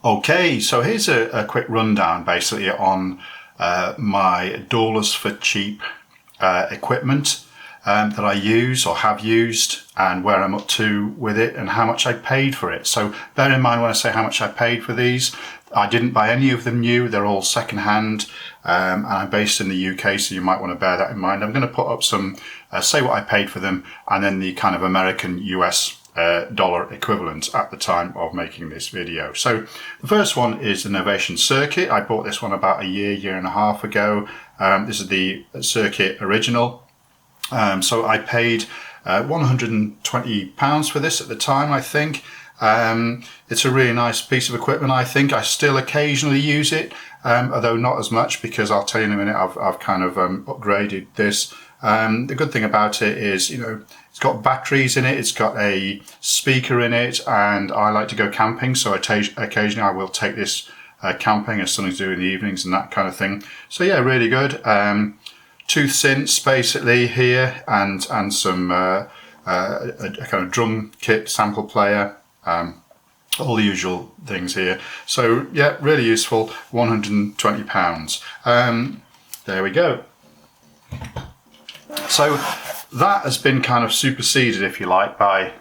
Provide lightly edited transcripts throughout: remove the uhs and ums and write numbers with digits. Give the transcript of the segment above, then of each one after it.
Okay, so here's a quick rundown basically on my DAWless for cheap equipment that I use or have used, and where I'm up to with it and how much I paid for it. So bear in mind when I say how much I paid for these, I didn't buy any of them new, they're all second hand, and I'm based in the UK, so you might want to bear that in mind. I'm going to put up some, say what I paid for them, and then the kind of American US dollar equivalent at the time of making this video. So the first one is the Novation Circuit. I bought this one about a year and a half ago. This is the Circuit Original. So I paid £120 for this at the time, I think. It's a really nice piece of equipment, I think. I still occasionally use it, although not as much, because I'll tell you in a minute, I've kind of upgraded this. The good thing about it is, you know, it's got batteries in it, it's got a speaker in it, and I like to go camping, so occasionally I will take this camping as something to do in the evenings and that kind of thing. So yeah, really good. Tooth synths basically here, and some a kind of drum kit, sample player, all the usual things here. So yeah, really useful. £120. There we go. So that has been kind of superseded, if you like, by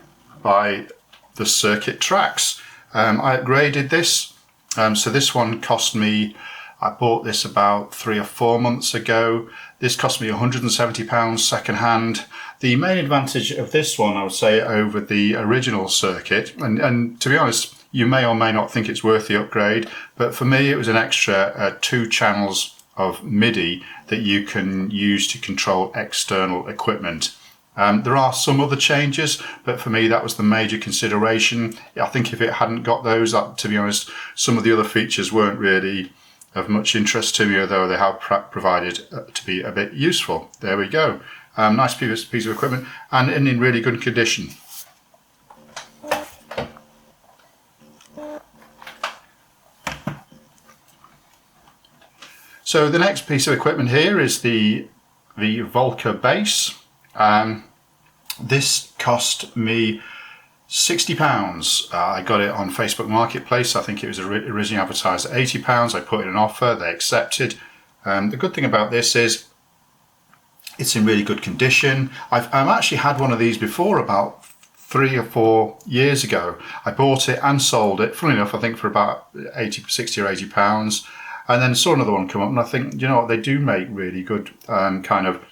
the Circuit tracks. I upgraded this. So this one cost me, I bought this about 3 or 4 months ago. This cost me £170 second hand. The main advantage of this one, I would say, over the original Circuit, and to be honest, you may or may not think it's worth the upgrade, but for me it was an extra 2 channels of MIDI that you can use to control external equipment. There are some other changes, but for me that was the major consideration. I think if it hadn't got those, to be honest, some of the other features weren't really of much interest to me, although they have provided to be a bit useful. There we go. Nice piece of equipment, and in really good condition. So the next piece of equipment here is the Volca bass. This cost me £60. I got it on Facebook Marketplace. I think it was originally advertised at £80. I put in an offer, they accepted. The good thing about this is it's in really good condition. I've actually had one of these before about 3 or 4 years ago. I bought it and sold it, funnily enough, I think for about 60 or £80. And then saw another one come up, and I think, you know what, they do make really good kind of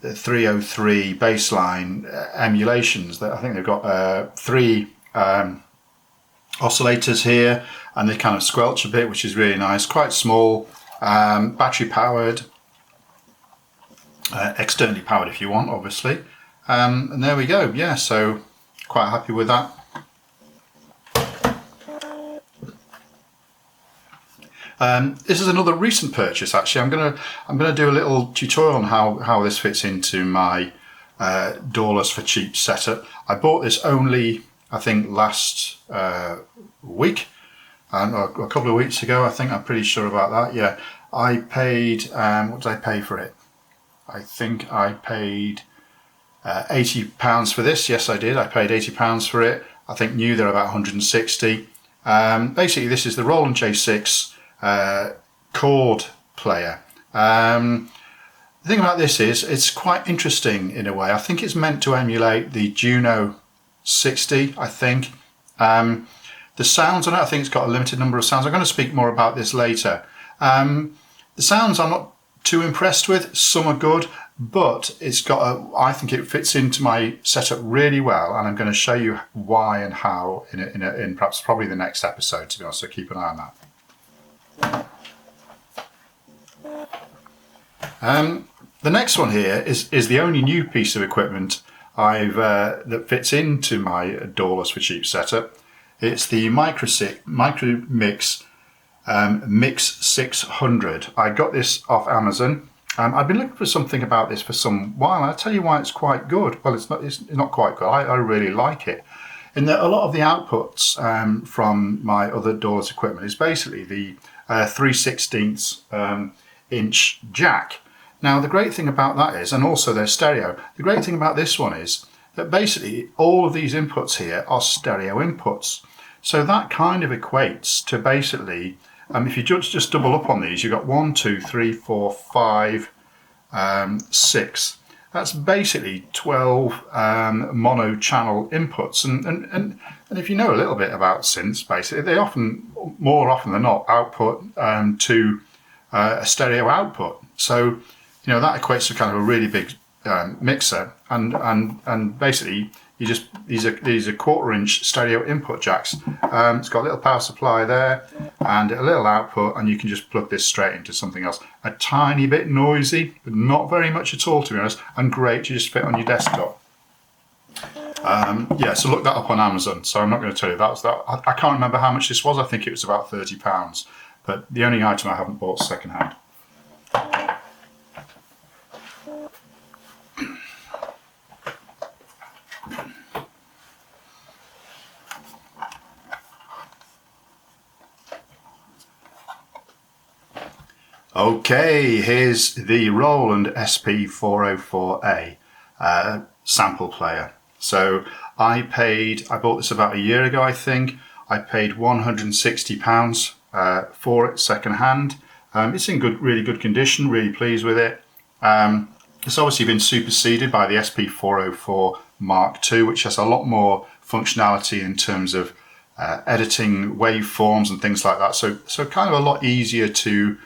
303 bassline emulations. I think they've got 3 oscillators here, and they kind of squelch a bit, which is really nice. Quite small, battery powered, externally powered if you want, obviously. And there we go. Yeah, so quite happy with that. This is another recent purchase. Actually, I'm gonna do a little tutorial on how this fits into my DAWless for cheap setup. I bought this only, I think, last week, or a couple of weeks ago. I think, I'm pretty sure about that. Yeah, I paid. What did I pay for it? I think I paid £80 for this. Yes, I did. I paid £80 for it. I think new they're about 160. Basically, this is the Roland J6. Chord player. The thing about this is it's quite interesting in a way. I think it's meant to emulate the Juno 60, I think. The sounds on it, I think it's got a limited number of sounds. I'm going to speak more about this later. The sounds I'm not too impressed with. Some are good, but it's got I think it fits into my setup really well, and I'm going to show you why and how in perhaps probably the next episode, to be honest, so keep an eye on that. The next one here is the only new piece of equipment that fits into my DAWless for cheap setup. It's the Micromix Mix 600. I got this off Amazon. I've been looking for something about this for some while, and I'll tell you why it's quite good. Well, it's not quite good. I really like it. In that a lot of the outputs from my other DAWless equipment is basically the 3/16 inch jack. Now the great thing about that is, and also they're stereo, the great thing about this one is that basically all of these inputs here are stereo inputs. So that kind of equates to basically, if you just double up on these, you've got 1, 2, 3, 4, 5, 6. That's basically 12 mono channel inputs. And if you know a little bit about synths, basically, they often, more often than not, output to a stereo output. So, that equates to kind of a really big mixer. And basically, these are 1/4-inch stereo input jacks. It's got a little power supply there and a little output, and you can just plug this straight into something else. A tiny bit noisy, but not very much at all, to be honest, and great to just fit on your desktop. Yeah, so look that up on Amazon. So I'm not going to tell you that. I can't remember how much this was. I think it was about £30, but the only item I haven't bought secondhand. Okay, here's the Roland SP404A sample player. So I bought this about a year ago, I think. I paid £160 for it second hand. It's in really good condition, really pleased with it. It's obviously been superseded by the SP404 Mark II, which has a lot more functionality in terms of editing waveforms and things like that. So kind of a lot easier to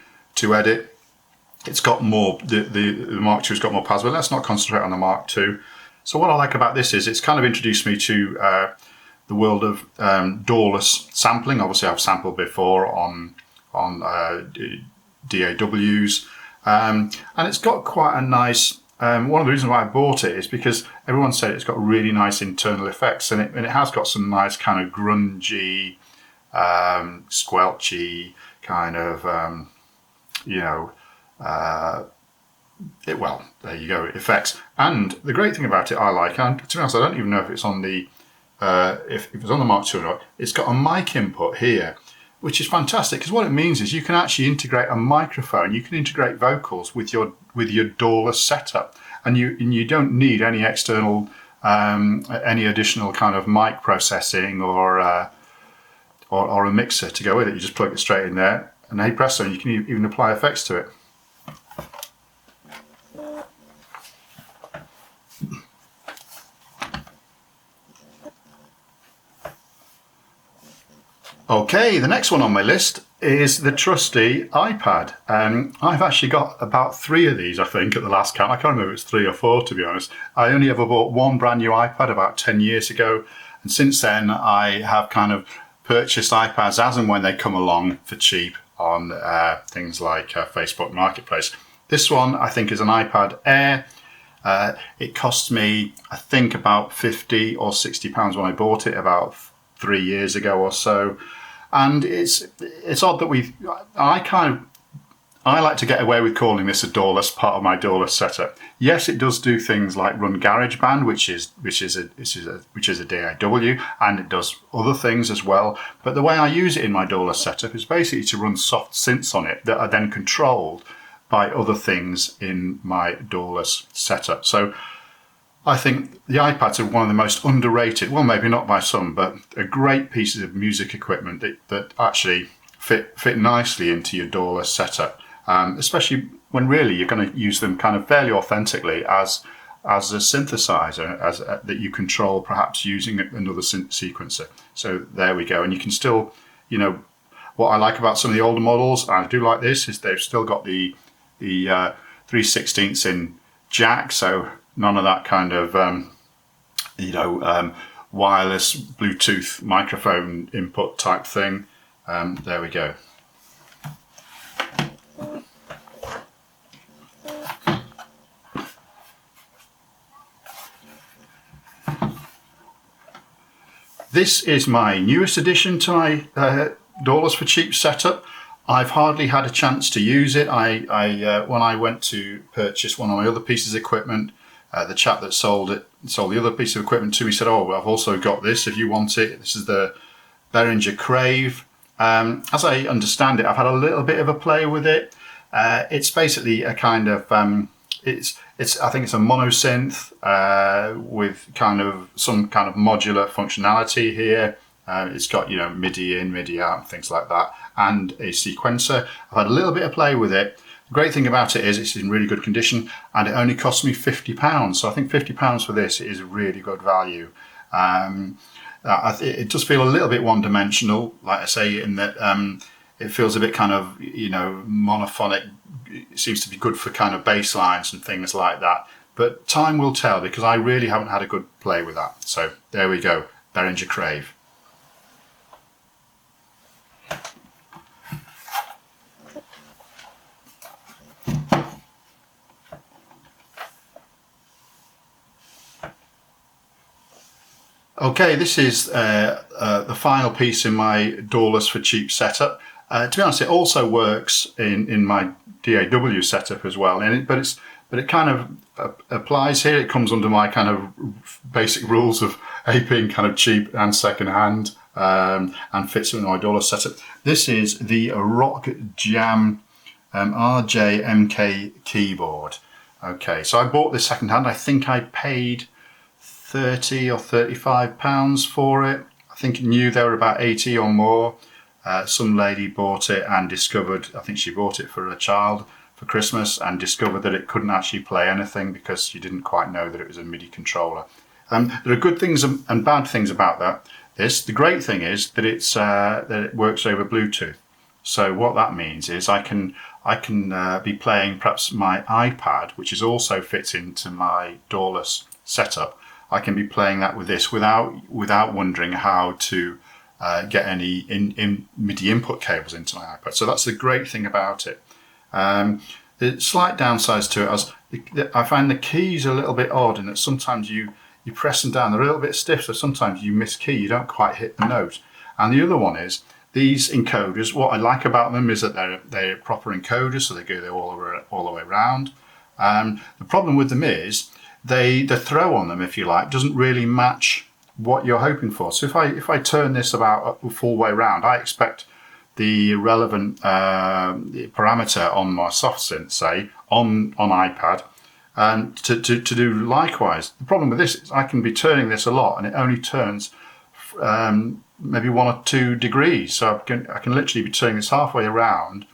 edit. It's got more, the Mark II's got more powers, but let's not concentrate on the Mark II. So what I like about this is it's kind of introduced me to the world of DAWless sampling. Obviously I've sampled before on DAWs, and it's got quite a nice, one of the reasons why I bought it is because everyone said it's got really nice internal effects, and it has got some nice kind of grungy, squelchy kind of, well, there you go, effects. And the great thing about it, I like, and to be honest, I don't even know if it's on the if it's on the Mark II or not. It's got a mic input here, which is fantastic, because what it means is you can actually integrate a microphone, you can integrate vocals with your DAWless setup, and you don't need any external any additional kind of mic processing or a mixer to go with it. You just plug it straight in there, and hey presto, you can even apply effects to it. Okay, the next one on my list is the trusty iPad. I've actually got about 3 of these, I think, at the last count. I can't remember if it's 3 or 4, to be honest. I only ever bought one brand new iPad about 10 years ago, and since then I have kind of purchased iPads as and when they come along for cheap on things like Facebook Marketplace. This one, I think, is an iPad Air. It cost me, I think, about £50 or £60 when I bought it about 3 years ago or so. And it's odd that I like to get away with calling this a DAWless part of my DAWless setup. Yes, it does do things like run GarageBand, which is a DAW, and it does other things as well. But the way I use it in my DAWless setup is basically to run soft synths on it that are then controlled by other things in my DAWless setup. So I think the iPads are one of the most underrated, well, maybe not by some, but a great pieces of music equipment that actually fit nicely into your DAWless setup, especially when really you're going to use them kind of fairly authentically as a synthesizer, that you control perhaps using another sequencer. So there we go, and you can still, what I like about some of the older models, and I do like this, is they've still got the 3/16 in jack, so none of that kind of, wireless Bluetooth microphone input type thing. There we go. This is my newest addition to my DAWless for cheap setup. I've hardly had a chance to use it. When I went to purchase one of my other pieces of equipment, the chap that sold the other piece of equipment to me said, "Oh, well, I've also got this if you want it." This is the Behringer Crave. As I understand it, I've had a little bit of a play with it. It's basically a kind of I think it's a monosynth with some kind of modular functionality here. It's got, you know, MIDI in, MIDI out, and things like that, and a sequencer. I've had a little bit of play with it. The great thing about it is it's in really good condition, and it only cost me £50. So I think £50 for this is really good value. It does feel a little bit one-dimensional, like I say, in that it feels a bit kind of, you know, monophonic. It seems to be good for kind of bass lines and things like that. But time will tell, because I really haven't had a good play with that. So there we go, Behringer Crave. Okay, this is the final piece in my DAWless for cheap setup. To be honest, it also works in my DAW setup as well. But it kind of applies here. It comes under my kind of basic rules of being kind of cheap and second hand, and fits in my DAWless setup. This is the Rock Jam RJMK keyboard. Okay, so I bought this second hand. I think I paid £30 or £35 for it. I think new they were about 80 or more. Some lady bought it and discovered, I think she bought it for a child for Christmas, and discovered that it couldn't actually play anything because she didn't quite know that it was a MIDI controller. There are good things and bad things about that. The great thing is that that it works over Bluetooth. So what that means is I can be playing perhaps my iPad, which is also fits into my DAWless setup. I can be playing that with this without wondering how to get any MIDI input cables into my iPad. So that's the great thing about it. The slight downsides to it, I find the keys are a little bit odd, in that sometimes you press them down, they're a little bit stiff, so sometimes you miss key, you don't quite hit the note. And the other one is these encoders. What I like about them is that they're proper encoders, so they go all the way around. The problem with them is the throw on them, if you like, doesn't really match what you're hoping for. So if I turn this about a full way round, I expect the relevant parameter on my soft synth, say on iPad, to do likewise. The problem with this is I can be turning this a lot, and it only turns maybe 1 or 2 degrees. So I can literally be turning this halfway around,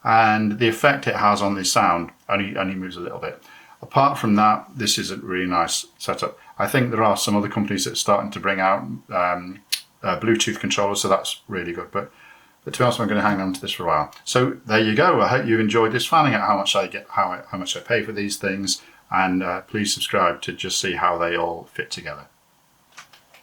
and the effect it has on the sound only moves a little bit. Apart from that, this is a really nice setup. I think there are some other companies that are starting to bring out Bluetooth controllers, so that's really good. But to be honest, I'm going to hang on to this for a while. So there you go. I hope you enjoyed this, finding out how much I get, how much I pay for these things, and please subscribe to just see how they all fit together.